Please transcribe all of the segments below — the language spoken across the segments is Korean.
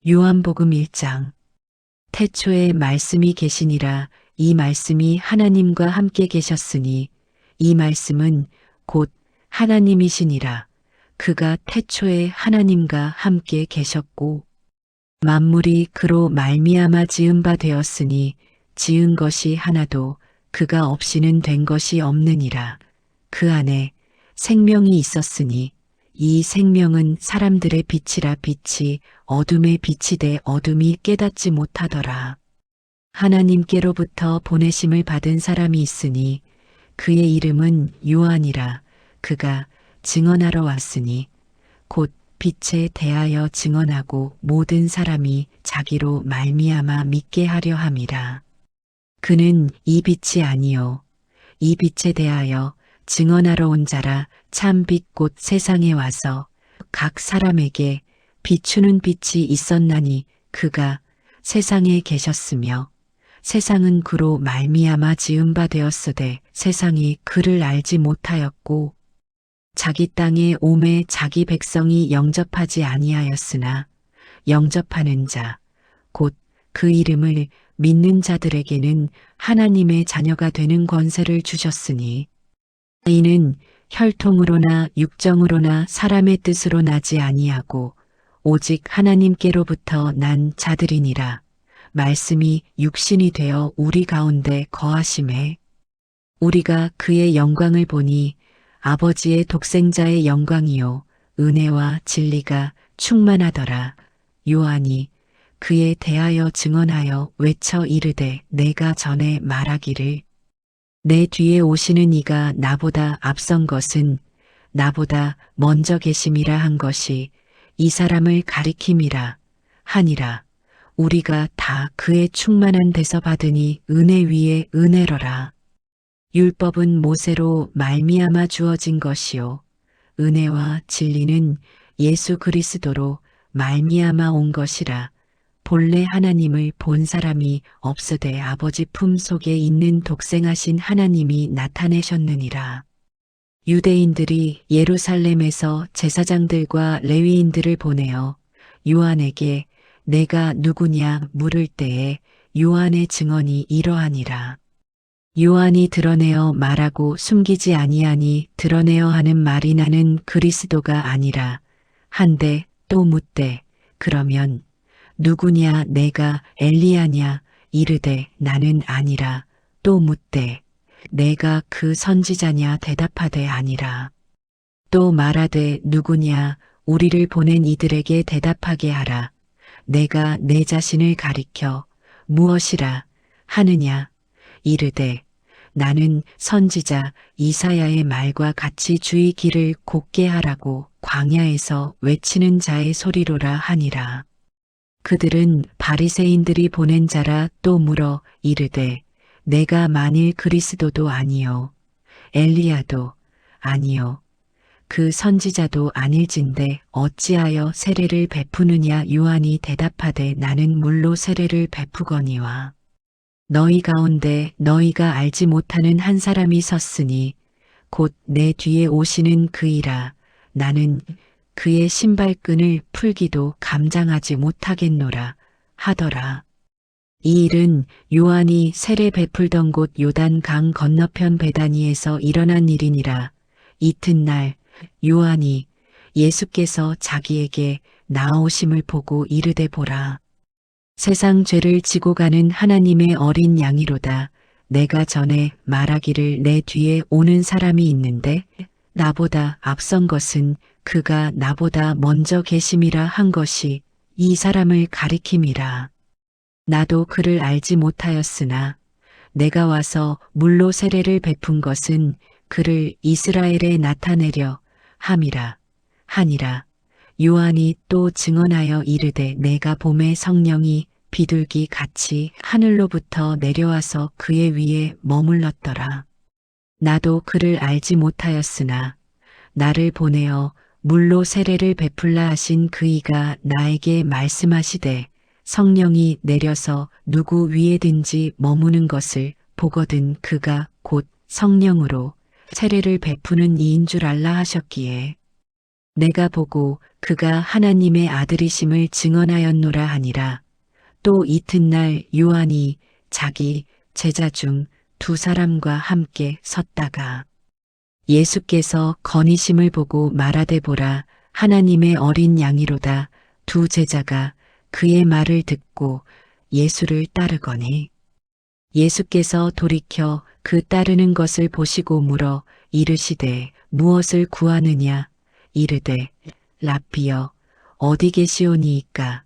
요한복음 1장. 태초에 말씀이 계시니라. 이 말씀이 하나님과 함께 계셨으니 이 말씀은 곧 하나님이시니라. 그가 태초에 하나님과 함께 계셨고 만물이 그로 말미암아 지은 바 되었으니 지은 것이 하나도 그가 없이는 된 것이 없느니라. 그 안에 생명이 있었으니 이 생명은 사람들의 빛이라. 빛이 어둠에 비치되 어둠이 깨닫지 못하더라. 하나님께로부터 보내심을 받은 사람이 있으니 그의 이름은 요한이라. 그가 증언하러 왔으니 곧 빛에 대하여 증언하고 모든 사람이 자기로 말미암아 믿게 하려 함이라. 그는 이 빛이 아니요 이 빛에 대하여 증언하러 온 자라. 참 빛 곧 세상에 와서 각 사람에게 비추는 빛이 있었나니 그가 세상에 계셨으며 세상은 그로 말미암아 지은 바 되었으되 세상이 그를 알지 못하였고 자기 땅에 오매 자기 백성이 영접하지 아니하였으나 영접하는 자 곧 그 이름을 믿는 자들에게는 하나님의 자녀가 되는 권세를 주셨으니 이는 혈통으로나 육정으로나 사람의 뜻으로 나지 아니하고 오직 하나님께로부터 난 자들이니라. 말씀이 육신이 되어 우리 가운데 거하심에 우리가 그의 영광을 보니 아버지의 독생자의 영광이요 은혜와 진리가 충만하더라. 요한이 그에 대하여 증언하여 외쳐 이르되 내가 전에 말하기를 내 뒤에 오시는 이가 나보다 앞선 것은 나보다 먼저 계심이라 한 것이 이 사람을 가리킴이라 하니라. 우리가 다 그의 충만한 데서 받으니 은혜 위에 은혜로라. 율법은 모세로 말미암아 주어진 것이요 은혜와 진리는 예수 그리스도로 말미암아 온 것이라. 본래 하나님을 본 사람이 없으되 아버지 품 속에 있는 독생하신 하나님이 나타내셨느니라. 유대인들이 예루살렘에서 제사장들과 레위인들을 보내어 요한에게 내가 누구냐 물을 때에 요한의 증언이 이러하니라. 요한이 드러내어 말하고 숨기지 아니하니 드러내어 하는 말이 나는 그리스도가 아니라 한데 또 묻되 그러면 누구냐 내가 엘리야냐 이르되 나는 아니라 또 묻되 내가 그 선지자냐 대답하되 아니라 또 말하되 누구냐 우리를 보낸 이들에게 대답하게 하라. 내가 내 자신을 가리켜 무엇이라 하느냐 이르되 나는 선지자 이사야의 말과 같이 주의 길을 곧게 하라고 광야에서 외치는 자의 소리로라 하니라. 그들은 바리새인들이 보낸 자라. 또 물어 이르되 내가 만일 그리스도도 아니요 엘리야도 아니요 그 선지자도 아닐진데 어찌하여 세례를 베푸느냐. 요한이 대답하되 나는 물로 세례를 베푸거니와 너희 가운데 너희가 알지 못하는 한 사람이 섰으니 곧 내 뒤에 오시는 그이라. 나는 그의 신발끈을 풀기도 감장하지 못하겠노라 하더라. 이 일은 요한이 세례 베풀던 곳 요단 강 건너편 베다니에서 일어난 일이니라. 이튿날 요한이 예수께서 자기에게 나아오심을 보고 이르되 보라. 세상 죄를 지고 가는 하나님의 어린 양이로다. 내가 전에 말하기를 내 뒤에 오는 사람이 있는데 나보다 앞선 것은 그가 나보다 먼저 계심이라 한 것이 이 사람을 가리킴이라. 나도 그를 알지 못하였으나 내가 와서 물로 세례를 베푼 것은 그를 이스라엘에 나타내려 함이라 하니라. 요한이 또 증언하여 이르되 내가 봄에 성령이 비둘기 같이 하늘로부터 내려와서 그의 위에 머물렀더라. 나도 그를 알지 못하였으나 나를 보내어 물로 세례를 베풀라 하신 그이가 나에게 말씀하시되 성령이 내려서 누구 위에든지 머무는 것을 보거든 그가 곧 성령으로 세례를 베푸는 이인 줄 알라 하셨기에 내가 보고 그가 하나님의 아들이심을 증언하였노라 하니라. 또 이튿날 요한이 자기 제자 중 두 사람과 함께 섰다가 예수께서 건의심을 보고 말하되 보라 하나님의 어린 양이로다. 두 제자가 그의 말을 듣고 예수를 따르거니 예수께서 돌이켜 그 따르는 것을 보시고 물어 이르시되 무엇을 구하느냐 이르되 랍비여 어디 계시오니이까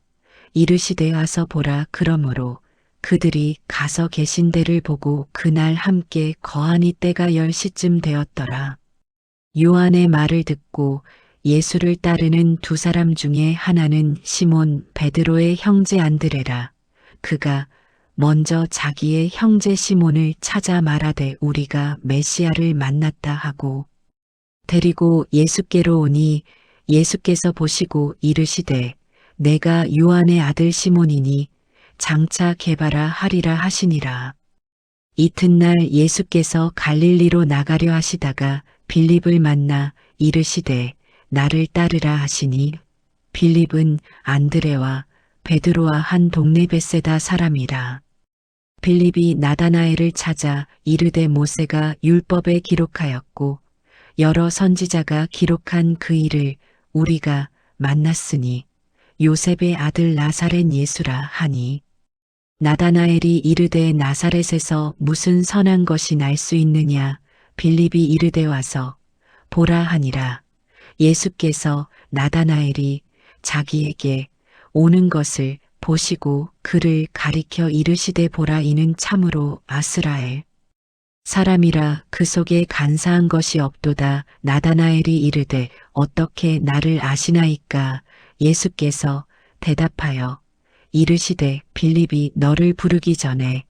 이르시되 와서 보라. 그러므로 그들이 가서 계신 데를 보고 그날 함께 거하니 때가 10시쯤 되었더라. 요한의 말을 듣고 예수를 따르는 두 사람 중에 하나는 시몬 베드로의 형제 안드레라. 그가 먼저 자기의 형제 시몬을 찾아 말하되 우리가 메시아를 만났다 하고 데리고 예수께로 오니 예수께서 보시고 이르시되 내가 요한의 아들 시몬이니 장차 게바라 하리라 하시니라. 이튿날 예수께서 갈릴리로 나가려 하시다가 빌립을 만나 이르시되 나를 따르라 하시니 빌립은 안드레와 베드로와 한 동네 벳세다 사람이라. 빌립이 나다나엘을 찾아 이르되 모세가 율법에 기록하였고 여러 선지자가 기록한 그 일을 우리가 만났으니 요셉의 아들 나사렛 예수라 하니 나다나엘이 이르되 나사렛에서 무슨 선한 것이 날 수 있느냐 빌립이 이르되 와서 보라 하니라. 예수께서 나다나엘이 자기에게 오는 것을 보시고 그를 가리켜 이르시되 보라 이는 참으로 아스라엘 사람이라 그 속에 간사한 것이 없도다. 나다나엘이 이르되 어떻게 나를 아시나이까 예수께서 대답하여 이르시되 빌립이 너를 부르기 전에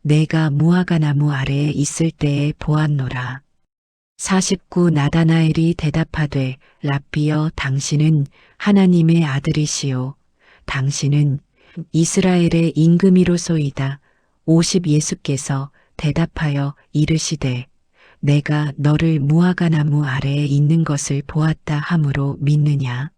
내가 무화과 나무 아래에 있을 때에 보았노라. 49 나다나엘이 대답하되 랍비여 당신은 하나님의 아들이시요 당신은 이스라엘의 임금이로소이다. 50 예수께서 대답하여 이르시되 내가 너를 무화과 나무 아래에 있는 것을 보았다 함으로 믿느냐.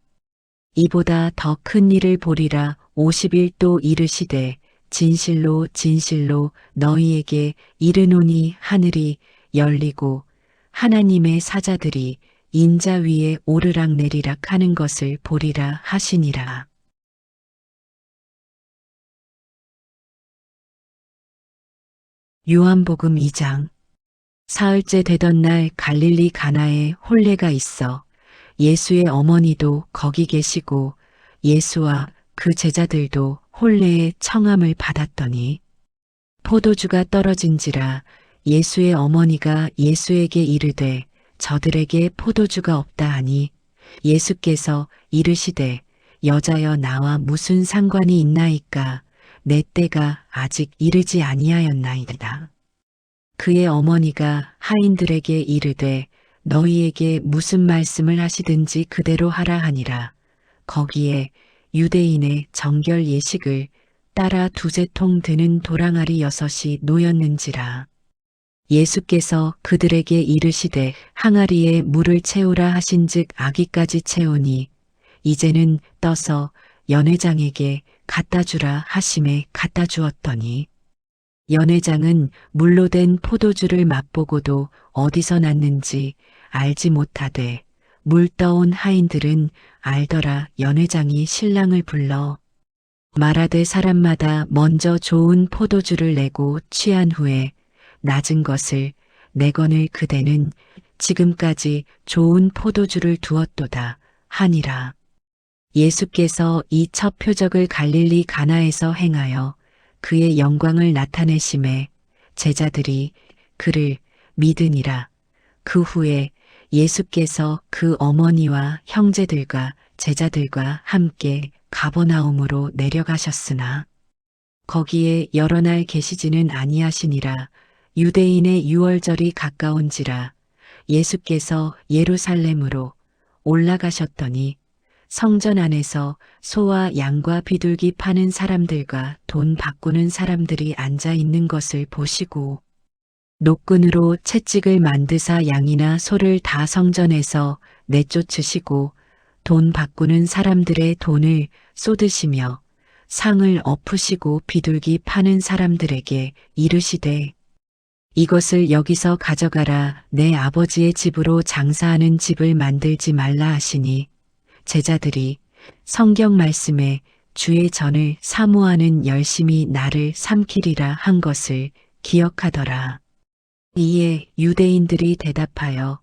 이보다 더 큰 일을 보리라. 51 또 이르시되 진실로 진실로 너희에게 이르노니 하늘이 열리고 하나님의 사자들이 인자 위에 오르락내리락 하는 것을 보리라 하시니라. 요한복음 2장. 사흘째 되던 날 갈릴리 가나에 혼례가 있어 예수의 어머니도 거기 계시고 예수와 그 제자들도 혼례의 청함을 받았더니 포도주가 떨어진지라. 예수의 어머니가 예수에게 이르되 저들에게 포도주가 없다 하니 예수께서 이르시되 여자여 나와 무슨 상관이 있나이까 내 때가 아직 이르지 아니하였나이다. 그의 어머니가 하인들에게 이르되 너희에게 무슨 말씀을 하시든지 그대로 하라 하니라. 거기에 유대인의 정결 예식을 따라 두세 통 드는 도랑아리 6이 놓였는지라. 예수께서 그들에게 이르시되 항아리에 물을 채우라 하신즉 아기까지 채우니 이제는 떠서 연회장에게 갖다 주라 하심에 갖다 주었더니 연회장은 물로 된 포도주를 맛보고도 어디서 났는지 알지 못하되 물 떠온 하인들은 알더라. 연회장이 신랑을 불러 말하되 사람마다 먼저 좋은 포도주를 내고 취한 후에 낮은 것을 내거늘 그대는 지금까지 좋은 포도주를 두었도다 하니라. 예수께서 이 첫 표적을 갈릴리 가나에서 행하여 그의 영광을 나타내심에 제자들이 그를 믿으니라. 그 후에 예수께서 그 어머니와 형제들과 제자들과 함께 가버나움으로 내려가셨으나 거기에 여러 날 계시지는 아니하시니라. 유대인의 유월절이 가까운지라. 예수께서 예루살렘으로 올라가셨더니 성전 안에서 소와 양과 비둘기 파는 사람들과 돈 바꾸는 사람들이 앉아 있는 것을 보시고 노끈으로 채찍을 만드사 양이나 소를 다 성전에서 내쫓으시고 돈 바꾸는 사람들의 돈을 쏟으시며 상을 엎으시고 비둘기 파는 사람들에게 이르시되 이것을 여기서 가져가라. 내 아버지의 집으로 장사하는 집을 만들지 말라 하시니 제자들이 성경 말씀에 주의 전을 사모하는 열심히 나를 삼키리라 한 것을 기억하더라. 이에 유대인들이 대답하여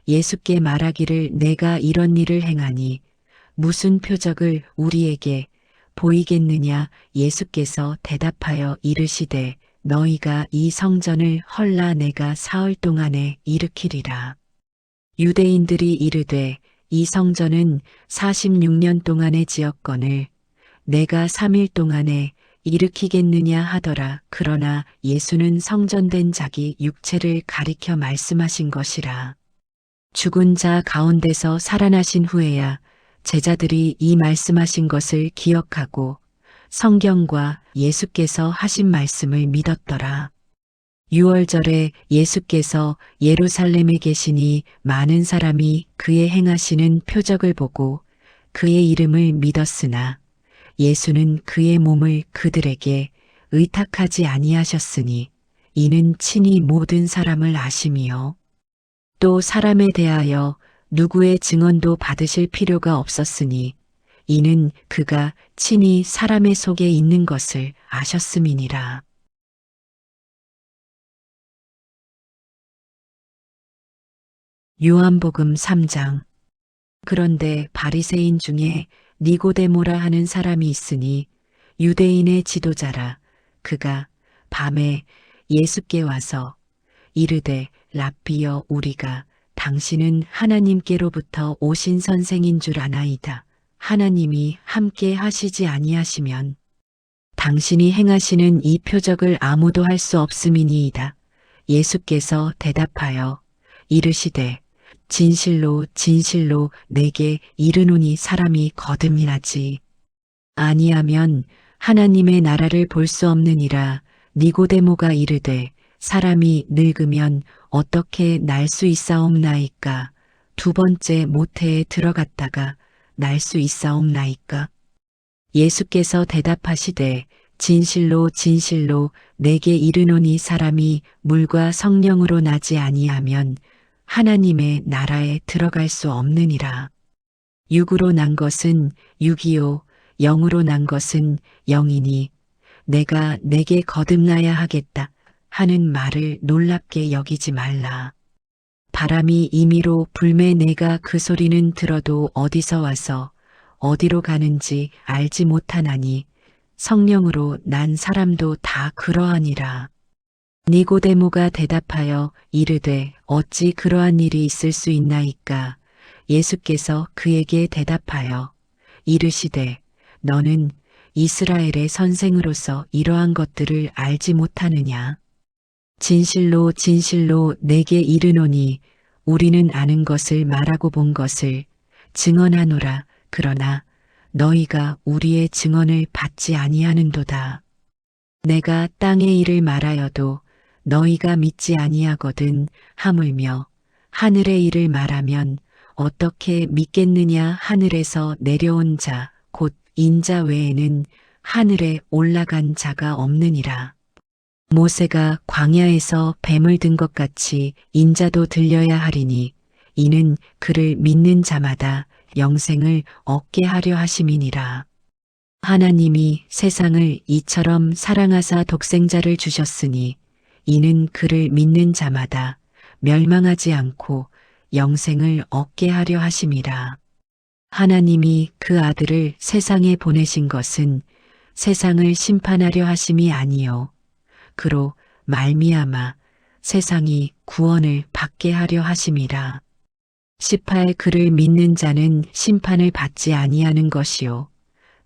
예수께 말하기를 내가 이런 일을 행하니 무슨 표적을 우리에게 보이겠느냐. 예수께서 대답하여 이르시되 너희가 이 성전을 헐라 내가 사흘 동안에 일으키리라. 유대인들이 이르되 이 성전은 46년 동안에 지었거늘 내가 3일 동안에 일으키겠느냐 하더라. 그러나 예수는 성전된 자기 육체를 가리켜 말씀하신 것이라. 죽은 자 가운데서 살아나신 후에야 제자들이 이 말씀하신 것을 기억하고 성경과 예수께서 하신 말씀을 믿었더라. 유월절에 예수께서 예루살렘에 계시니 많은 사람이 그의 행하시는 표적을 보고 그의 이름을 믿었으나 예수는 그의 몸을 그들에게 의탁하지 아니하셨으니 이는 친히 모든 사람을 아심이요. 또 사람에 대하여 누구의 증언도 받으실 필요가 없었으니 이는 그가 친히 사람의 속에 있는 것을 아셨음이니라. 요한복음 3장. 그런데 바리새인 중에 니고데모라 하는 사람이 있으니 유대인의 지도자라. 그가 밤에 예수께 와서 이르되 랍비여 우리가 당신은 하나님께로부터 오신 선생인 줄 아나이다. 하나님이 함께 하시지 아니하시면 당신이 행하시는 이 표적을 아무도 할 수 없음이니이다. 예수께서 대답하여 이르시되 진실로 진실로 내게 이르노니 사람이 거듭나지 아니하면 하나님의 나라를 볼 수 없느니라. 니고데모가 이르되 사람이 늙으면 어떻게 날 수 있사옵나이까? 두 번째 모태에 들어갔다가 날 수 있사옵나이까? 예수께서 대답하시되 진실로 진실로 내게 이르노니 사람이 물과 성령으로 나지 아니하면 하나님의 나라에 들어갈 수 없느니라. 육으로 난 것은 육이요 영으로 난 것은 영이니 내가 내게 거듭나야 하겠다 하는 말을 놀랍게 여기지 말라. 바람이 임의로 불매 내가 그 소리는 들어도 어디서 와서 어디로 가는지 알지 못하나니 성령으로 난 사람도 다 그러하니라. 니고데모가 대답하여 이르되 어찌 그러한 일이 있을 수 있나이까? 예수께서 그에게 대답하여 이르시되 너는 이스라엘의 선생으로서 이러한 것들을 알지 못하느냐? 진실로 진실로 내게 이르노니 우리는 아는 것을 말하고 본 것을 증언하노라. 그러나 너희가 우리의 증언을 받지 아니하는도다. 내가 땅의 일을 말하여도 너희가 믿지 아니하거든. 하물며 하늘의 일을 말하면 어떻게 믿겠느냐? 하늘에서 내려온 자 곧 인자 외에는 하늘에 올라간 자가 없느니라. 모세가 광야에서 뱀을 든 것 같이 인자도 들려야 하리니 이는 그를 믿는 자마다 영생을 얻게 하려 하심이니라. 하나님이 세상을 이처럼 사랑하사 독생자를 주셨으니 이는 그를 믿는 자마다 멸망하지 않고 영생을 얻게 하려 하심이라. 하나님이 그 아들을 세상에 보내신 것은 세상을 심판하려 하심이 아니요 그로 말미암아 세상이 구원을 받게 하려 하심이라. 18 그를 믿는 자는 심판을 받지 아니하는 것이요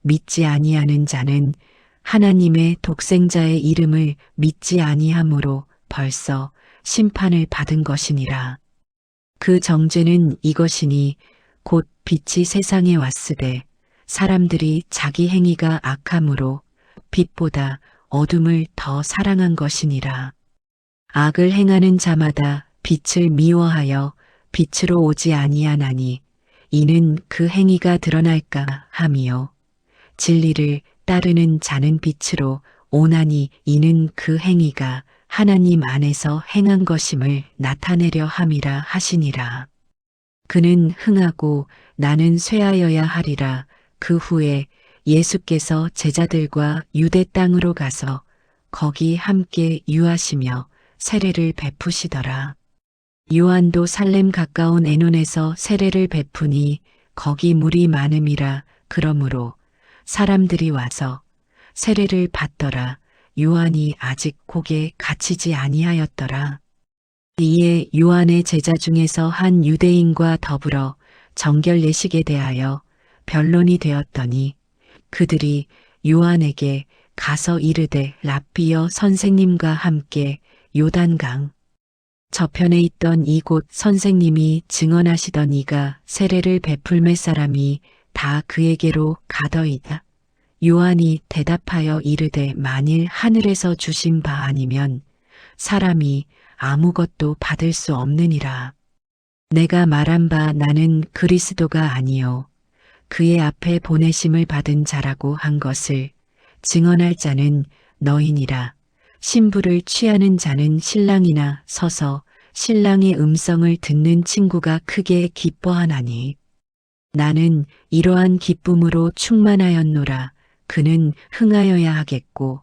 믿지 아니하는 자는 하나님의 독생자의 이름을 믿지 아니하므로 벌써 심판을 받은 것이니라. 그 정죄는 이것이니 곧 빛이 세상에 왔으되 사람들이 자기 행위가 악함으로 빛보다 어둠을 더 사랑한 것이니라. 악을 행하는 자마다 빛을 미워하여 빛으로 오지 아니하나니 이는 그 행위가 드러날까 함이요. 진리를 따르는 자는 빛으로 오나니 이는 그 행위가 하나님 안에서 행한 것임을 나타내려 함이라 하시니라. 그는 흥하고 나는 쇠하여야 하리라. 그 후에 예수께서 제자들과 유대 땅으로 가서 거기 함께 유하시며 세례를 베푸시더라. 요한도 살렘 가까운 에논에서 세례를 베푸니 거기 물이 많음이라. 그러므로 사람들이 와서 세례를 받더라. 요한이 아직 곡에 갇히지 아니하였더라. 이에 요한의 제자 중에서 한 유대인과 더불어 정결 예식에 대하여 변론이 되었더니 그들이 요한에게 가서 이르되 랍비여 선생님과 함께 요단강 저편에 있던 이곳 선생님이 증언하시던 이가 세례를 베풀 몇 사람이 다 그에게로 가더이다. 요한이 대답하여 이르되 만일 하늘에서 주신 바 아니면 사람이 아무것도 받을 수 없느니라. 내가 말한 바 나는 그리스도가 아니요 그의 앞에 보내심을 받은 자라고 한 것을 증언할 자는 너희니라. 신부를 취하는 자는 신랑이나 서서 신랑의 음성을 듣는 친구가 크게 기뻐하나니 나는 이러한 기쁨으로 충만하였노라. 그는 흥하여야 하겠고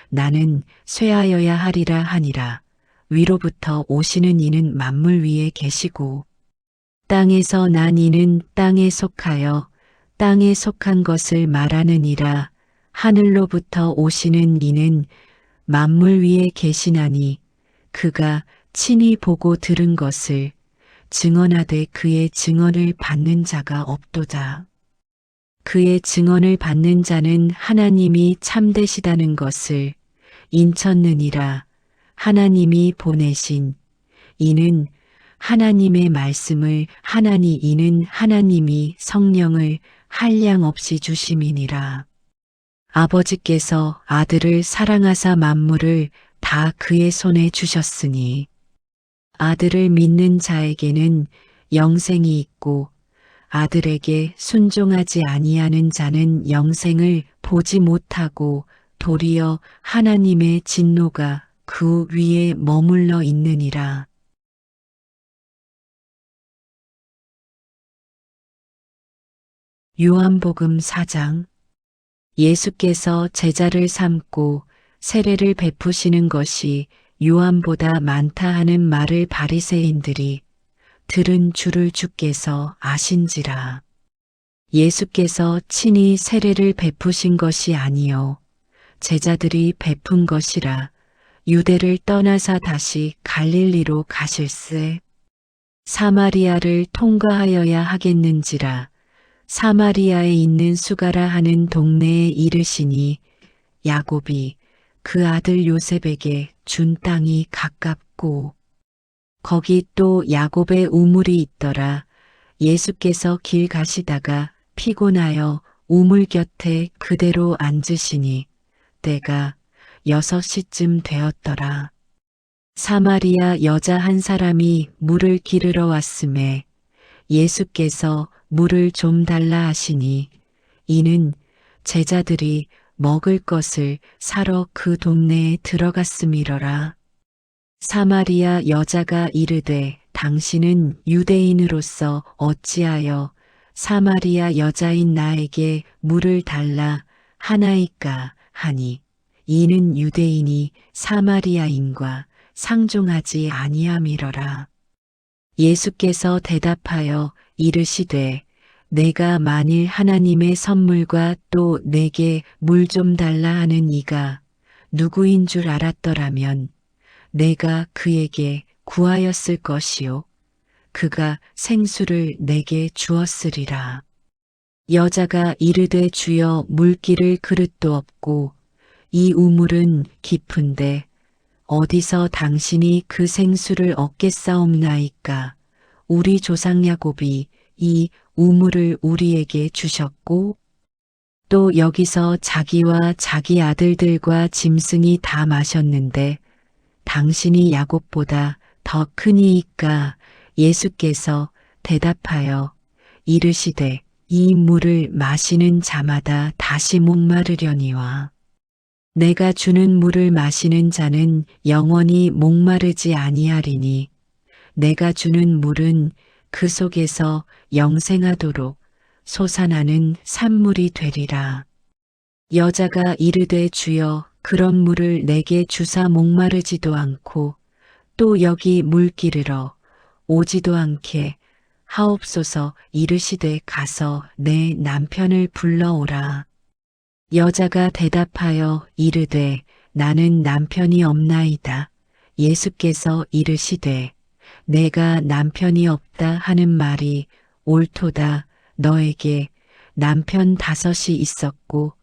나는 쇠하여야 하리라 하니라. 위로부터 오시는 이는 만물 위에 계시고 땅에서 난 이는 땅에 속하여 땅에 속한 것을 말하느니라. 하늘로부터 오시는 이는 만물 위에 계시나니 그가 친히 보고 들은 것을 증언하되 그의 증언을 받는 자가 없도다. 그의 증언을 받는 자는 하나님이 참되시다는 것을 인쳤느니라. 하나님이 보내신 이는 하나님의 말씀을 하나니 이는 하나님이 성령을 한량없이 주심이니라. 아버지께서 아들을 사랑하사 만물을 다 그의 손에 주셨으니 아들을 믿는 자에게는 영생이 있고 아들에게 순종하지 아니하는 자는 영생을 보지 못하고 도리어 하나님의 진노가 그 위에 머물러 있느니라. 요한복음 4장. 예수께서 제자를 삼고 세례를 베푸시는 것이 요한보다 많다 하는 말을 바리새인들이 들은 줄을 주께서 아신지라. 예수께서 친히 세례를 베푸신 것이 아니요 제자들이 베푼 것이라. 유대를 떠나사 다시 갈릴리로 가실세. 사마리아를 통과하여야 하겠는지라. 사마리아에 있는 수가라 하는 동네에 이르시니 야곱이 그 아들 요셉에게 준 땅이 가깝고 거기 또 야곱의 우물이 있더라. 예수께서 길 가시다가 피곤하여 우물 곁에 그대로 앉으시니 때가 6시쯤 되었더라. 사마리아 여자 한 사람이 물을 기르러 왔음에 예수께서 물을 좀 달라 하시니 이는 제자들이 먹을 것을 사러 그 동네에 들어갔음이러라. 사마리아 여자가 이르되 당신은 유대인으로서 어찌하여 사마리아 여자인 나에게 물을 달라 하나이까 하니 이는 유대인이 사마리아인과 상종하지 아니함이러라. 예수께서 대답하여 이르시되 내가 만일 하나님의 선물과 또 내게 물 좀 달라 하는 이가 누구인 줄 알았더라면 내가 그에게 구하였을 것이요 그가 생수를 내게 주었으리라. 여자가 이르되 주여 물기를 그릇도 없고 이 우물은 깊은데 어디서 당신이 그 생수를 얻겠사옵나이까. 우리 조상 야곱이 이 우물을 우리에게 주셨고 또 여기서 자기와 자기 아들들과 짐승이 다 마셨는데 당신이 야곱보다 더 크니이까. 예수께서 대답하여 이르시되 이 물을 마시는 자마다 다시 목마르려니와 내가 주는 물을 마시는 자는 영원히 목마르지 아니하리니 내가 주는 물은 그 속에서 영생하도록 솟아나는 산물이 되리라. 여자가 이르되 주여 그런 물을 내게 주사 목마르지도 않고 또 여기 물기르러 오지도 않게 하옵소서. 이르시되 가서 내 남편을 불러오라. 여자가 대답하여 이르되 나는 남편이 없나이다. 예수께서 이르시되 내가 남편이 없다 하는 말이 옳도다. 너에게 남편 5이 있었고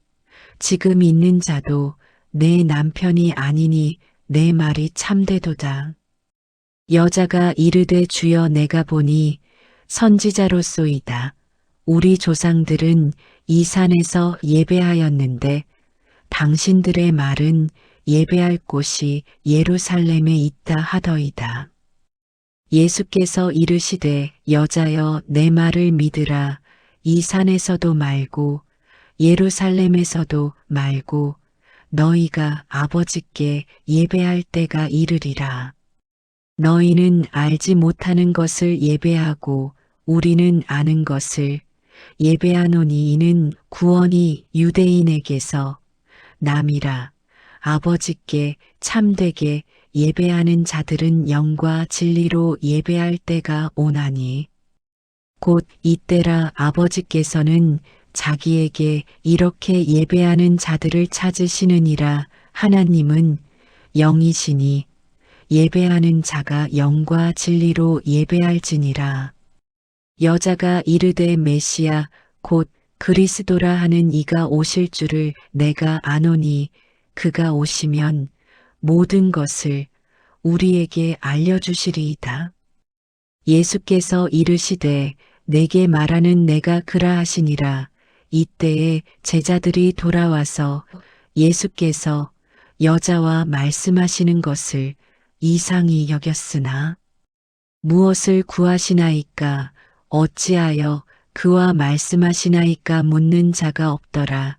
지금 있는 자도 내 남편이 아니니 내 말이 참되도다. 여자가 이르되 주여 내가 보니 선지자로소이다. 우리 조상들은 이 산에서 예배하였는데 당신들의 말은 예배할 곳이 예루살렘에 있다 하더이다. 예수께서 이르시되 여자여 내 말을 믿으라. 이 산에서도 말고 예루살렘에서도 말고 너희가 아버지께 예배할 때가 이르리라. 너희는 알지 못하는 것을 예배하고 우리는 아는 것을 예배하노니 이는 구원이 유대인에게서 남이라. 아버지께 참되게 예배하는 자들은 영과 진리로 예배할 때가 오나니 곧 이때라. 아버지께서는 자기에게 이렇게 예배하는 자들을 찾으시느니라. 하나님은 영이시니 예배하는 자가 영과 진리로 예배할지니라. 여자가 이르되 메시아 곧 그리스도라 하는 이가 오실 줄을 내가 아노니 그가 오시면 모든 것을 우리에게 알려주시리이다. 예수께서 이르시되 내게 말하는 내가 그라 하시니라. 이때에 제자들이 돌아와서 예수께서 여자와 말씀하시는 것을 이상히 여겼으나 무엇을 구하시나이까 어찌하여 그와 말씀하시나이까 묻는 자가 없더라.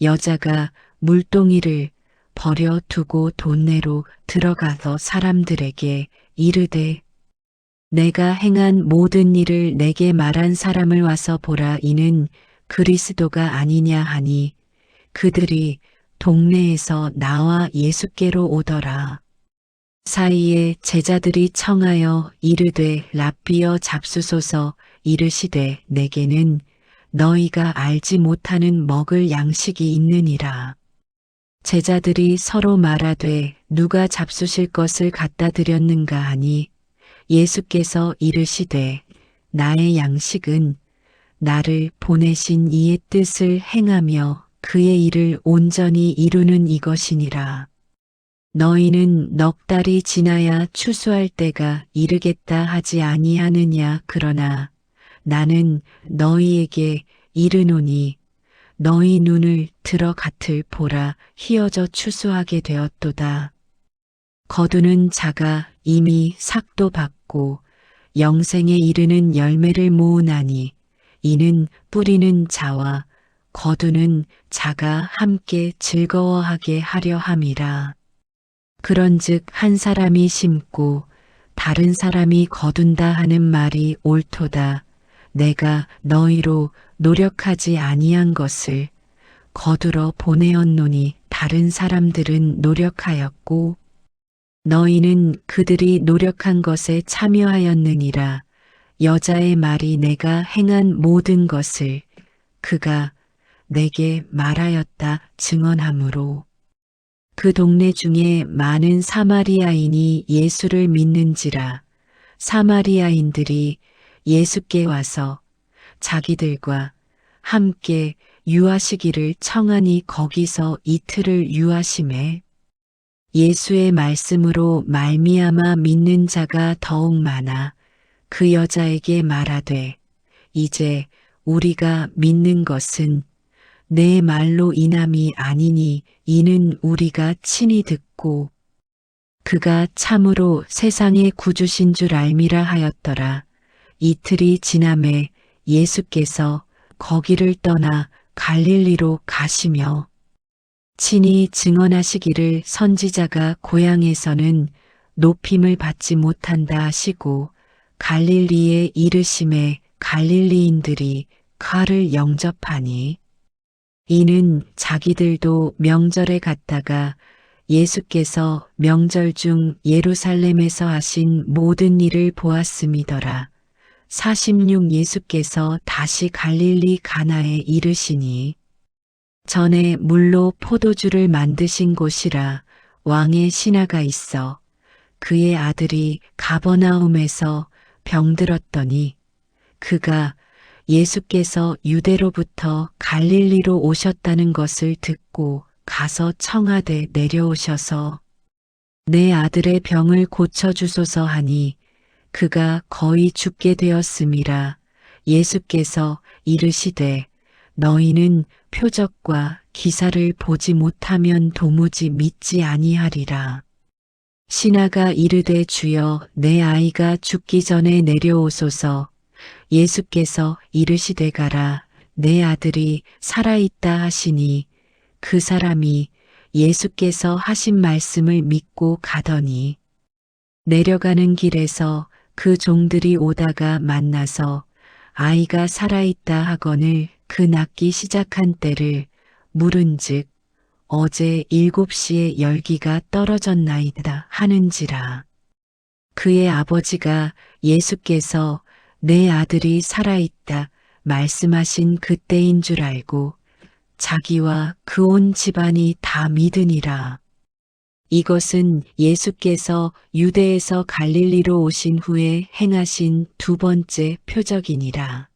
여자가 물동이를 버려 두고 돈내로 들어가서 사람들에게 이르되 내가 행한 모든 일을 내게 말한 사람을 와서 보라. 이는 그리스도가 아니냐 하니 그들이 동네에서 나와 예수께로 오더라. 사이에 제자들이 청하여 이르되 랍비여 잡수소서. 이르시되 내게는 너희가 알지 못하는 먹을 양식이 있느니라. 제자들이 서로 말하되 누가 잡수실 것을 갖다 드렸는가 하니 예수께서 이르시되 나의 양식은 나를 보내신 이의 뜻을 행하며 그의 일을 온전히 이루는 이것이니라. 너희는 넉 달이 지나야 추수할 때가 이르겠다 하지 아니하느냐. 그러나 나는 너희에게 이르노니 너희 눈을 들어 밭을 보라. 휘어져 추수하게 되었도다. 거두는 자가 이미 삭도 받고 영생에 이르는 열매를 모으나니 이는 뿌리는 자와 거두는 자가 함께 즐거워하게 하려 함이라. 그런즉 한 사람이 심고 다른 사람이 거둔다 하는 말이 옳도다. 내가 너희로 노력하지 아니한 것을 거두러 보내었노니 다른 사람들은 노력하였고 너희는 그들이 노력한 것에 참여하였느니라. 여자의 말이 내가 행한 모든 것을 그가 내게 말하였다 증언하므로 그 동네 중에 많은 사마리아인이 예수를 믿는지라. 사마리아인들이 예수께 와서 자기들과 함께 유하시기를 청하니 거기서 이틀을 유하심에 예수의 말씀으로 말미암아 믿는 자가 더욱 많아 그 여자에게 말하되 이제 우리가 믿는 것은 내 말로 인함이 아니니 이는 우리가 친히 듣고 그가 참으로 세상의 구주신 줄 알미라 하였더라. 이틀이 지남에 예수께서 거기를 떠나 갈릴리로 가시며 친히 증언하시기를 선지자가 고향에서는 높임을 받지 못한다 하시고 갈릴리에 이르심에 갈릴리인들이 그를 영접하니 이는 자기들도 명절에 갔다가 예수께서 명절 중 예루살렘에서 하신 모든 일을 보았음이더라. 46 예수께서 다시 갈릴리 가나에 이르시니 전에 물로 포도주를 만드신 곳이라 왕의 신하가 있어 그의 아들이 가버나움에서 병들었더니 그가 예수께서 유대로부터 갈릴리로 오셨다는 것을 듣고 가서 청하되 내려오셔서 내 아들의 병을 고쳐주소서 하니 그가 거의 죽게 되었음이라. 예수께서 이르시되 너희는 표적과 기사를 보지 못하면 도무지 믿지 아니하리라. 신하가 이르되 주여 내 아이가 죽기 전에 내려오소서. 예수께서 이르시되 가라 내 아들이 살아있다 하시니 그 사람이 예수께서 하신 말씀을 믿고 가더니 내려가는 길에서 그 종들이 오다가 만나서 아이가 살아있다 하거늘 그 낫기 시작한 때를 물은즉 어제 7시에 열기가 떨어졌나이다 하는지라. 그의 아버지가 예수께서 내 아들이 살아있다 말씀하신 그때인 줄 알고 자기와 그 온 집안이 다 믿으니라. 이것은 예수께서 유대에서 갈릴리로 오신 후에 행하신 두 번째 표적이니라.